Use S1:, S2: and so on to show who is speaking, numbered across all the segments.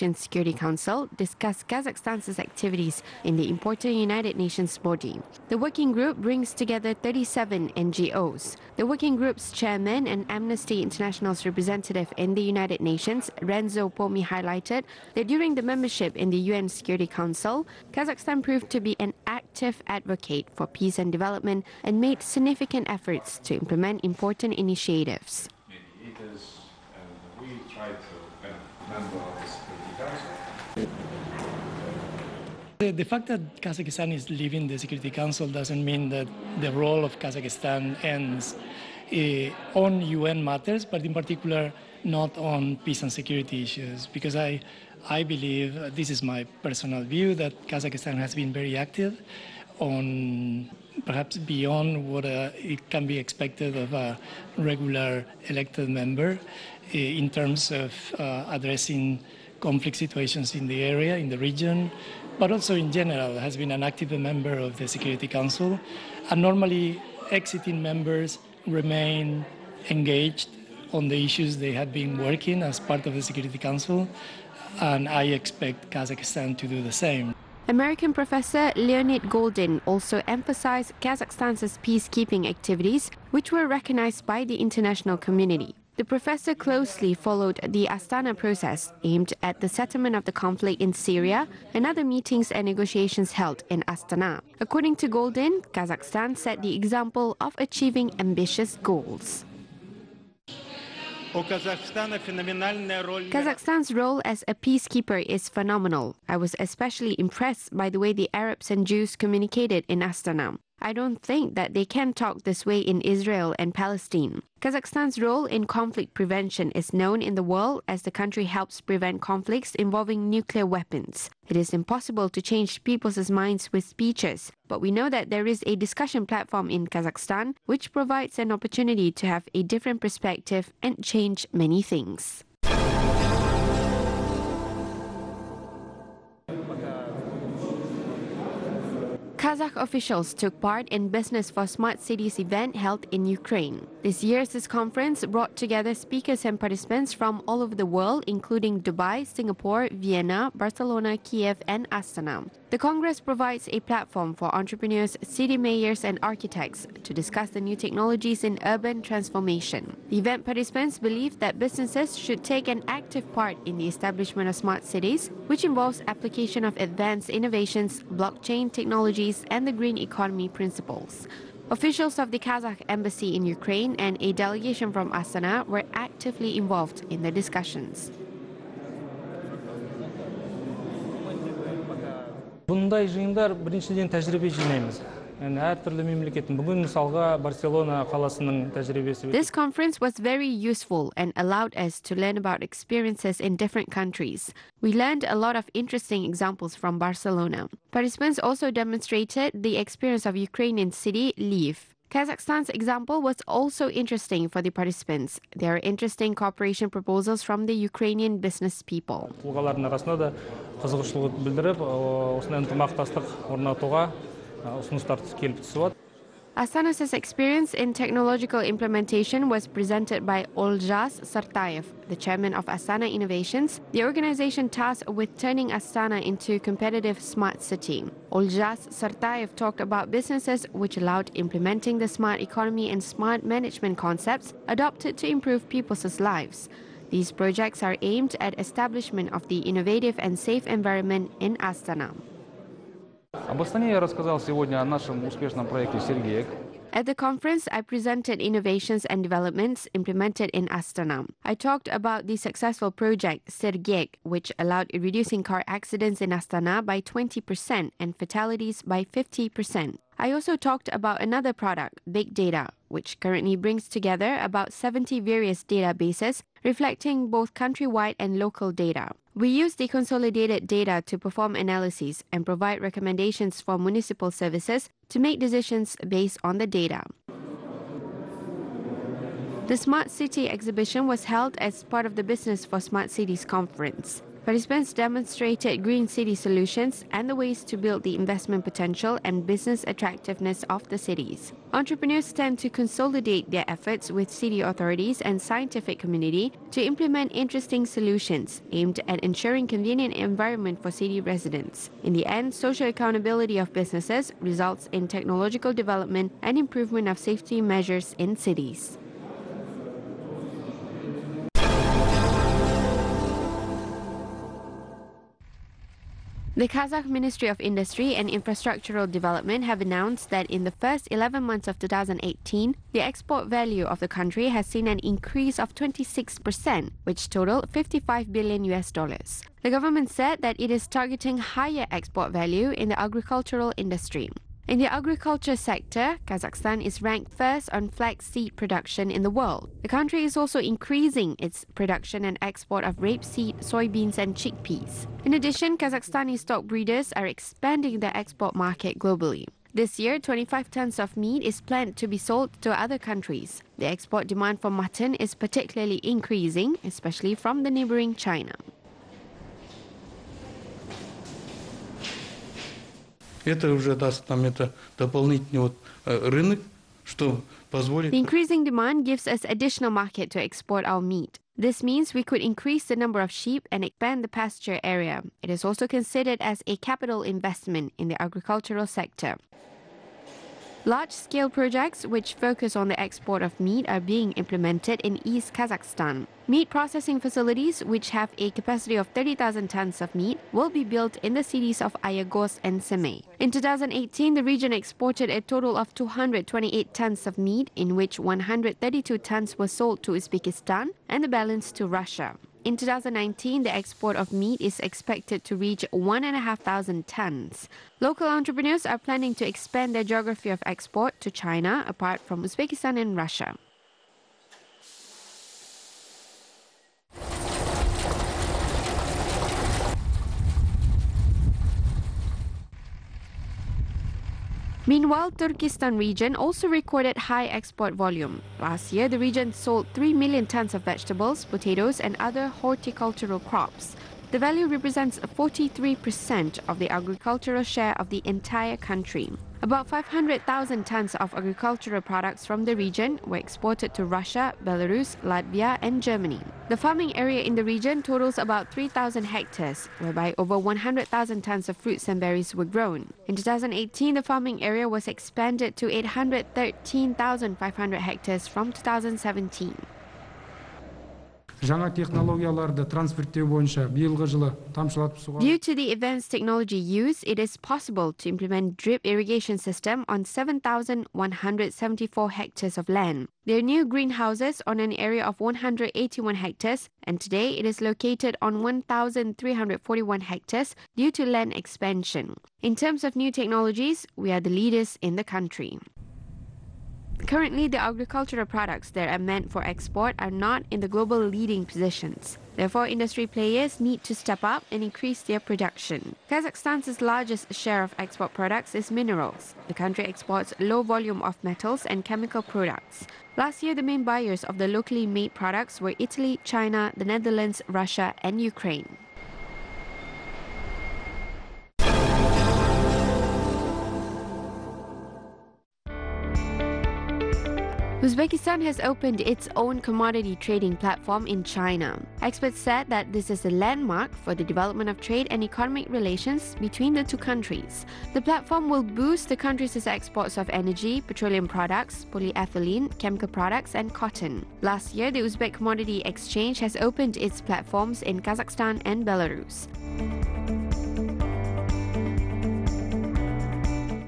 S1: Blockchain Security Council discussed Kazakhstan's activities in the important United Nations body. The working group brings together 37 NGOs. The working group's chairman and Amnesty International's representative in the United Nations, Renzo Pomi, highlighted that during the membership in the UN Security Council, Kazakhstan proved to be an active advocate for peace and development and made significant efforts to implement important initiatives.
S2: Mediators, and we try to be a member of the Security Council.
S3: The fact that Kazakhstan is leaving the Security Council doesn't mean that the role of Kazakhstan ends on UN matters, but in particular not on peace and security issues, because I believe, this is my personal view, that Kazakhstan has been very active on perhaps beyond what it can be expected of a regular elected member in terms of addressing conflict situations in the area, in the region, but also in general has been an active member of the Security Council. And normally exiting members remain engaged on the issues they have been working as part of the Security Council, and I expect Kazakhstan to do the same.
S1: American professor Leonid Goldin also emphasized Kazakhstan's peacekeeping activities, which were recognized by the international community. The professor closely followed the Astana process aimed at the settlement of the conflict in Syria and other meetings and negotiations held in Astana. According to Goldin, Kazakhstan set the example of achieving ambitious goals. Kazakhstan's role as a peacekeeper is phenomenal. I was especially impressed by the way the Arabs and Jews communicated in Astana. I don't think that they can talk this way in Israel and Palestine. Kazakhstan's role in conflict prevention is known in the world as the country helps prevent conflicts involving nuclear weapons. It is impossible to change people's minds with speeches, but we know that there is a discussion platform in Kazakhstan which provides an opportunity to have a different perspective and change many things. Kazakh officials took part in Business for Smart Cities event held in Ukraine. This year's conference brought together speakers and participants from all over the world, including Dubai, Singapore, Vienna, Barcelona, Kiev, and Astana. The Congress provides a platform for entrepreneurs, city mayors, and architects to discuss the new technologies in urban transformation. The event participants believe that businesses should take an active part in the establishment of smart cities, which involves application of advanced innovations, blockchain technologies, and the green economy principles. Officials of the Kazakh embassy in Ukraine and a delegation from Astana were actively involved in the discussions.
S4: Bunday жиындар біріншіден тәжірибе жинаймыз. Әртүрлі мемлекеттің бүгін мысалға Барселона қаласының тәжірибесі.
S1: This conference was very useful and allowed us to learn about experiences in different countries. We learned a lot of interesting examples from Barcelona. Participants also demonstrated the experience of Ukrainian city Lviv. Kazakhstan's example was also interesting for the participants. There are interesting cooperation proposals from the Ukrainian business people.
S4: Тұлғалардың арасында да қызығушылық білдіріп, осындай ынтымақтастық орнатуға ұсыныстар келіп түсіп.
S1: Astana's experience in technological implementation was presented by Oljaz Sartayev, the chairman of Astana Innovations, the organization tasked with turning Astana into a competitive smart city. Oljaz Sartayev talked about businesses which allowed implementing the smart economy and smart management concepts adopted to improve people's lives. These projects are aimed at establishment of the innovative and safe environment in Astana.
S5: Об Астане я рассказал сегодня о нашем успешном проекте «Сергеек».
S1: At the conference, I presented innovations and developments implemented in Astana. I talked about the successful project Sergeyek, which allowed reducing car accidents in Astana by 20% and fatalities by 50%. I also talked about another product, Big Data, which currently brings together about 70 various databases reflecting both countrywide and local data. We use the consolidated data to perform analyses and provide recommendations for municipal services to make decisions based on the data. The Smart City exhibition was held as part of the Business for Smart Cities conference. Participants demonstrated green city solutions and the ways to build the investment potential and business attractiveness of the cities. Entrepreneurs tend to consolidate their efforts with city authorities and scientific community to implement interesting solutions aimed at ensuring convenient environment for city residents. In the end, social accountability of businesses results in technological development and improvement of safety measures in cities. The Kazakh Ministry of Industry and Infrastructural Development have announced that in the first 11 months of 2018, the export value of the country has seen an increase of 26%, which totaled $55 billion. The government said that it is targeting higher export value in the agricultural industry. In the agriculture sector, Kazakhstan is ranked first on flaxseed production in the world. The country is also increasing its production and export of rapeseed, soybeans and chickpeas. In addition, Kazakhstani stock breeders are expanding their export market globally. This year, 25 tons of meat is planned to be sold to other countries. The export demand for mutton is particularly increasing, especially from the neighboring China.
S6: Это уже даст нам дополнительный рынок, что позволит...
S1: The increasing demand gives us additional market to export our meat. This means we could increase the number of sheep and expand the pasture area. It is also considered as a capital investment in the agricultural sector. Large-scale projects which focus on the export of meat are being implemented in East Kazakhstan. Meat processing facilities, which have a capacity of 30,000 tons of meat, will be built in the cities of Ayagos and Semey. In 2018, the region exported a total of 228 tons of meat, in which 132 tons were sold to Uzbekistan and the balance to Russia. In 2019, the export of meat is expected to reach 1,500 tons. Local entrepreneurs are planning to expand their geography of export to China, apart from Uzbekistan and Russia. Meanwhile, Turkestan region also recorded high export volume. Last year, the region sold 3 million tons of vegetables, potatoes and other horticultural crops. The value represents 43% of the agricultural share of the entire country. About 500,000 tons of agricultural products from the region were exported to Russia, Belarus, Latvia and Germany. The farming area in the region totals about 3,000 hectares, whereby over 100,000 tons of fruits and berries were grown. In 2018, the farming area was expanded to 813,500 hectares from 2017.
S7: Жаңа технологияларды трансферттеу бойынша биылғы жылы тамшылатып суға...
S1: Due to the advanced technology used, it is possible to implement drip irrigation system on 7,174 hectares of land. There are new greenhouses on an area of 181 hectares, and today it is located on 1,341 hectares due to land expansion. In terms of new technologies, we are the leaders in the country. Currently, the agricultural products that are meant for export are not in the global leading positions. Therefore, industry players need to step up and increase their production. Kazakhstan's largest share of export products is minerals. The country exports low volume of metals and chemical products. Last year, the main buyers of the locally made products were Italy, China, the Netherlands, Russia and Ukraine. Uzbekistan has opened its own commodity trading platform in China. Experts said that this is a landmark for the development of trade and economic relations between the two countries. The platform will boost the country's exports of energy, petroleum products, polyethylene, chemical products and cotton. Last year, the Uzbek Commodity Exchange has opened its platforms in Kazakhstan and Belarus.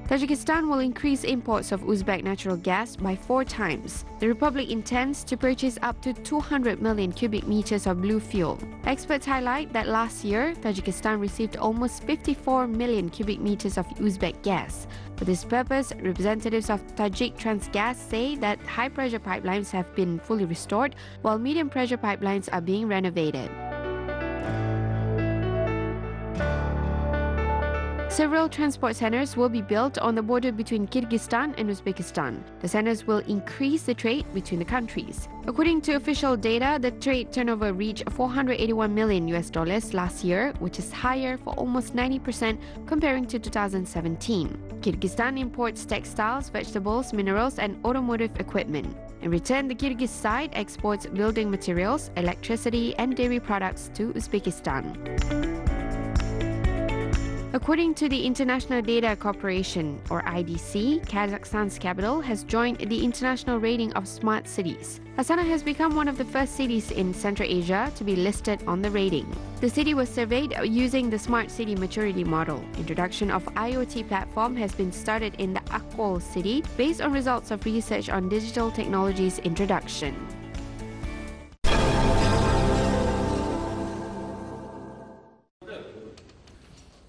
S1: Tajikistan will increase imports of Uzbek natural gas by 4 times. The republic intends to purchase up to 200 million cubic meters of blue fuel. Experts highlight that last year, Tajikistan received almost 54 million cubic meters of Uzbek gas. For this purpose, representatives of Tajik Transgas say that high-pressure pipelines have been fully restored, while medium-pressure pipelines are being renovated. Several transport centers will be built on the border between Kyrgyzstan and Uzbekistan. The centers will increase the trade between the countries. According to official data, the trade turnover reached $481 million last year, which is higher for almost 90% comparing to 2017. Kyrgyzstan imports textiles, vegetables, minerals, and automotive equipment. In return, the Kyrgyz side exports building materials, electricity, and dairy products to Uzbekistan. According to the International Data Corporation, or IDC, Kazakhstan's capital has joined the international rating of smart cities. Astana has become one of the first cities in Central Asia to be listed on the rating. The city was surveyed using the Smart City Maturity Model. Introduction of IoT platform has been started in the Akol city based on results of research on digital technologies introduction.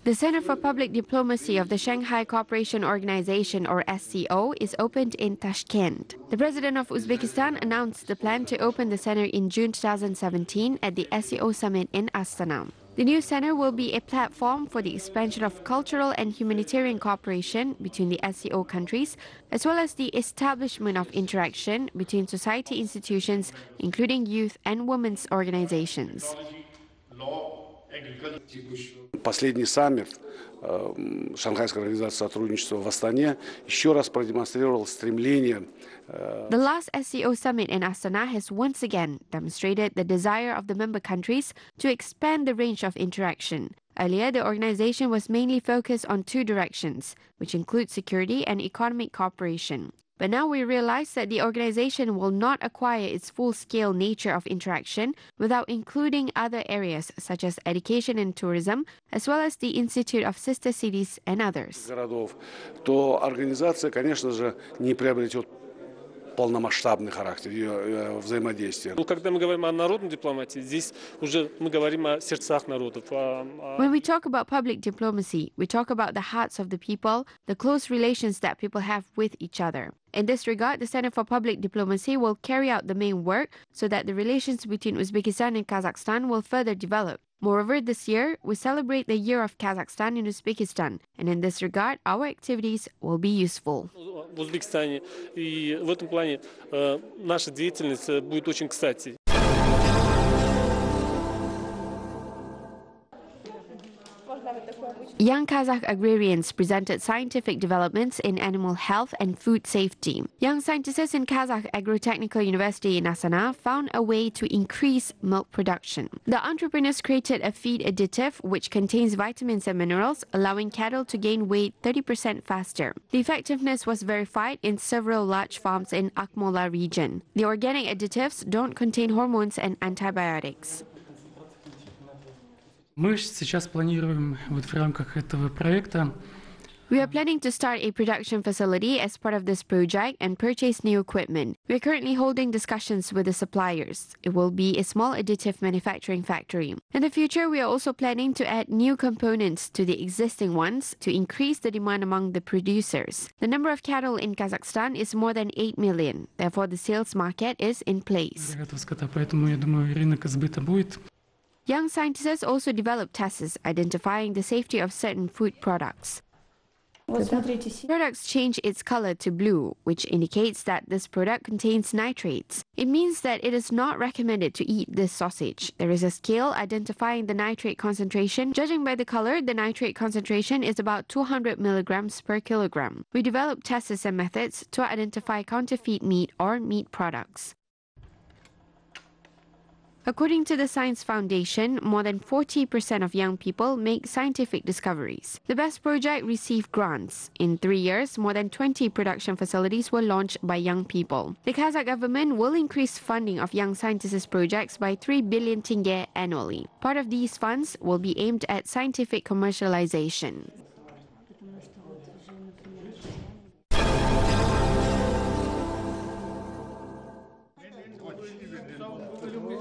S1: The Center for Public Diplomacy of the Shanghai Cooperation Organization, or SCO, is opened in Tashkent. The president of Uzbekistan announced the plan to open the center in June 2017 at the SCO summit in Astana. The new center will be a platform for the expansion of cultural and humanitarian cooperation between the SCO countries, as well as the establishment of interaction between society institutions, including youth and women's organizations.
S8: Последний саммит Шанхайской организации сотрудничества в Астане еще раз продемонстрировал стремление.
S1: The last SCO summit in Astana has once again demonstrated the desire of the member countries to expand the range of interaction. Earlier, the organization was mainly focused on two directions, which include security and economic cooperation. But now we realize that the organization will not acquire its full-scale nature of interaction without including other areas such as education and tourism, as well as the Institute of Sister Cities and others.
S8: То организация, конечно же, не приобретет полномасштабный характер ее взаимодействия.
S9: Когда мы говорим о народной дипломатии, здесь уже мы говорим о сердцах народов.
S1: When we talk about public diplomacy, we talk about the hearts of the people, the close relations that people have with each other. In this regard, the Center for Public Diplomacy will carry out the main work so that the relations between Uzbekistan and Kazakhstan will further develop. Moreover, this year, we celebrate the Year of Kazakhstan in Uzbekistan, and in this regard, our activities will be useful.
S9: В Узбекистане, и в этом плане наша деятельность будет очень кстати.
S1: Young Kazakh agrarians presented scientific developments in animal health and food safety. Young scientists in Kazakh Agro-Technical University in Astana found a way to increase milk production. The entrepreneurs created a feed additive which contains vitamins and minerals, allowing cattle to gain weight 30% faster. The effectiveness was verified in several large farms in Akmola region. The organic additives don't contain hormones and antibiotics.
S7: Мы сейчас планируем в рамках этого проекта.
S1: We are planning to start a production facility as part of this project and purchase new equipment. We are currently holding discussions with the suppliers. It will be a small additive manufacturing factory. In the future, we are also planning to add new components to the existing ones to increase the demand among the producers. The number of cattle in Kazakhstan is more than 8 million. Therefore, the sales market is in place.
S7: Поэтому я думаю, рынок сбыта будет.
S1: Young scientists also developed tests identifying the safety of certain food products. Products change its color to blue, which indicates that this product contains nitrates. It means that it is not recommended to eat this sausage. There is a scale identifying the nitrate concentration. Judging by the color, the nitrate concentration is about 200 milligrams per kilogram. We developed tests and methods to identify counterfeit meat or meat products. According to the Science Foundation, more than 40% of young people make scientific discoveries. The best project received grants. In 3 years, more than 20 production facilities were launched by young people. The Kazakh government will increase funding of young scientists' projects by 3 billion tenge annually. Part of these funds will be aimed at scientific commercialization.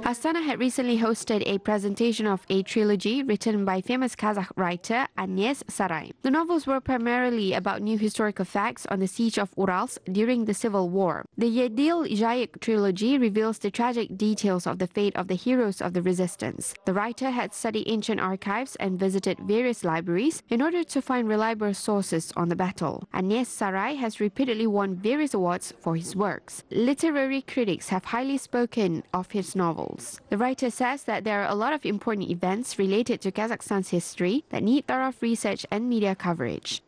S1: Astana had recently hosted a presentation of a trilogy written by famous Kazakh writer Agnes Saray. The novels were primarily about new historical facts on the siege of Urals during the Civil War. The Yedil Jayik trilogy reveals the tragic details of the fate of the heroes of the resistance. The writer had studied ancient archives and visited various libraries in order to find reliable sources on the battle. Agnes Saray has repeatedly won various awards for his works. Literary critics have highly spoken of his novels. The writer says that there are a lot of important events related to Kazakhstan's history that need thorough research and media coverage.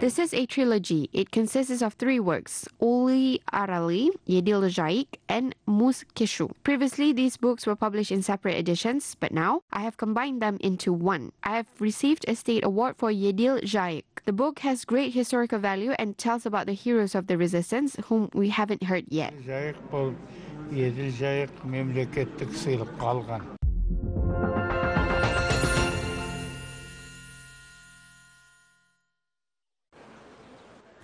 S1: This is a trilogy. It consists of 3 works, Uli Arali, Yedil Jayik, and Mus Keshu. Previously, these books were published in separate editions, but now I have combined them into one. I have received a state award for Yedil Jayik. The book has great historical value and tells about the heroes of the resistance, whom we haven't heard yet.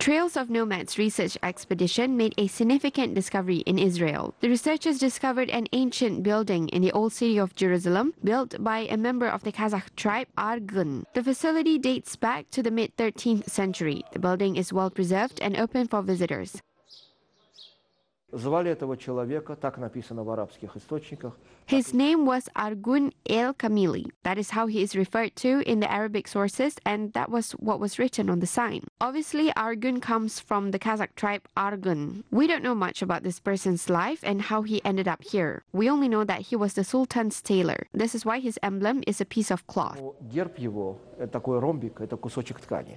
S1: Trails of Nomads research expedition made a significant discovery in Israel. The researchers discovered an ancient building in the old city of Jerusalem built by a member of the Kazakh tribe Argun. The facility dates back to the mid-13th century. The building is well preserved and open for visitors.
S10: Звали этого человека, так написано в арабских источниках.
S1: His name was Argun el-Kamili. That is how he is referred to in the Arabic sources, and that was what was written on the sign. Obviously, Argun comes from the Kazakh tribe Argun. We don't know much about this person's life and how he ended up here. We only know that he was the Sultan's tailor. This is why his emblem is a piece of cloth.
S10: Герб его, такой ромбик, это кусочек ткани.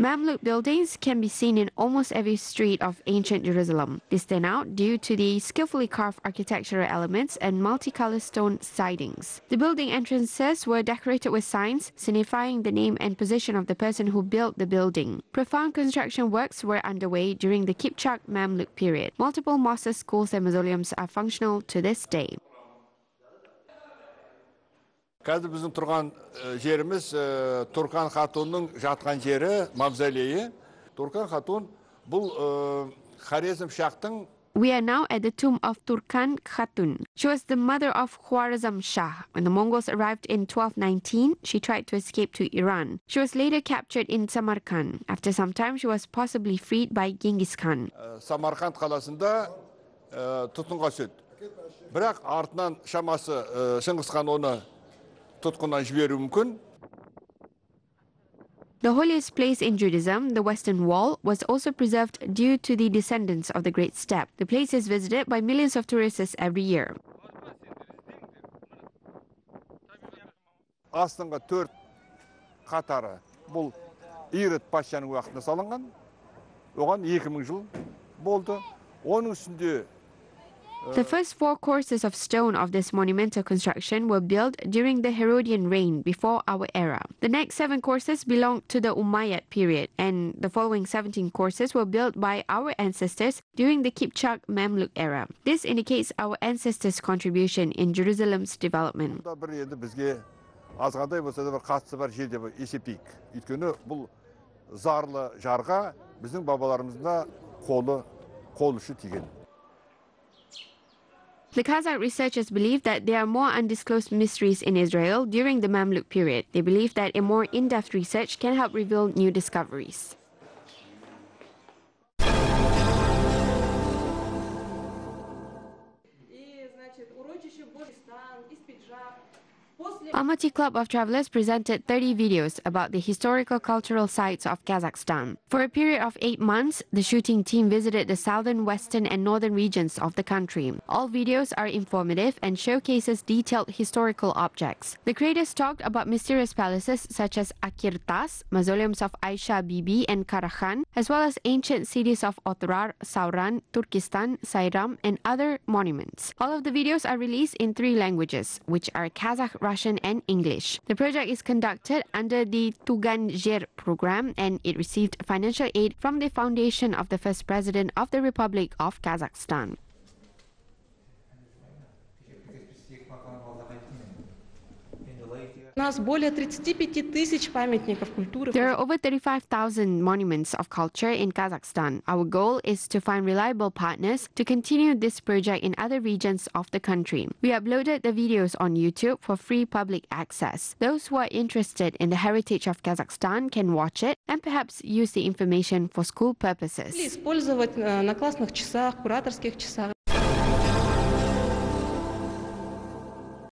S1: Mamluk buildings can be seen in almost every street of ancient Jerusalem. They stand out due to the skillfully carved architectural elements and multicolored stone sidings. The building entrances were decorated with signs signifying the name and position of the person who built the building. Profound construction works were underway during the Kipchak Mamluk period. Multiple mosques, schools, and mausoleums are functional to this day.
S11: Қазір біздің тұрған жеріміз Туркан Хатунның жатқан жері, мавзолейі. Туркан Хатун бұл Хорезм шахтың.
S1: We are now at the tomb of Turkan Khatun. She was the mother of Khwarazm Shah. When the Mongols arrived in 1219, she tried to escape to Iran. She was later captured in Samarkand. After some time, she was possibly freed by Genghis Khan.
S11: Самарқанд қаласында тұтқынға түседі. Бірақ артынан шамасы Шыңғыс хан оны тұтқыннан жіберуі мүмкін.
S1: The holiest place in Judaism, the Western Wall, was also preserved due to the descendants of the Great Steppe. The place is visited by millions of tourists every year.
S11: Астыңғы 4 қатары бұл Ирод патшаның уақытында салынған. Оған 2000 жыл болды. Оның үстінде
S1: The first 4 courses of stone of this monumental construction were built during the Herodian reign before our era. The next 7 courses belong to the Umayyad period, and the following 17 courses were built by our ancestors during the Kipchak Mamluk era. This indicates our ancestors' contribution in Jerusalem's development.
S11: Азғандай болса да бір қатысы бар жер деп есептейік. Өйткені бұл зарлы жарға біздің бабаларымызда қол ұшы тиген.
S1: The Kazakh researchers believe that there are more undisclosed mysteries in Israel during the Mamluk period. They believe that a more in-depth research can help reveal new discoveries. Almaty Club of Travelers presented 30 videos about the historical cultural sites of Kazakhstan. For a period of 8 months, the shooting team visited the southern, western, and northern regions of the country. All videos are informative and showcases detailed historical objects. The creators talked about mysterious palaces such as Akirtas, mausoleums of Aisha Bibi and Karakhan, as well as ancient cities of Otrar, Sauran, Turkestan, Sayram, and other monuments. All of the videos are released in 3 languages, which are Kazakh, Russian, and English. The project is conducted under the Tugan Jer program, and it received financial aid from the foundation of the first president of the Republic of Kazakhstan.
S12: У нас более 35 тысяч памятников культуры.
S1: There are over 35,000 monuments of culture in Kazakhstan. Our goal is to find reliable partners to continue this project in other regions of the country. We uploaded the videos on YouTube for free public access. Those who are interested in the heritage of Kazakhstan can watch it and perhaps use the information for school purposes.
S12: Использовать на классных часах, кураторских часах.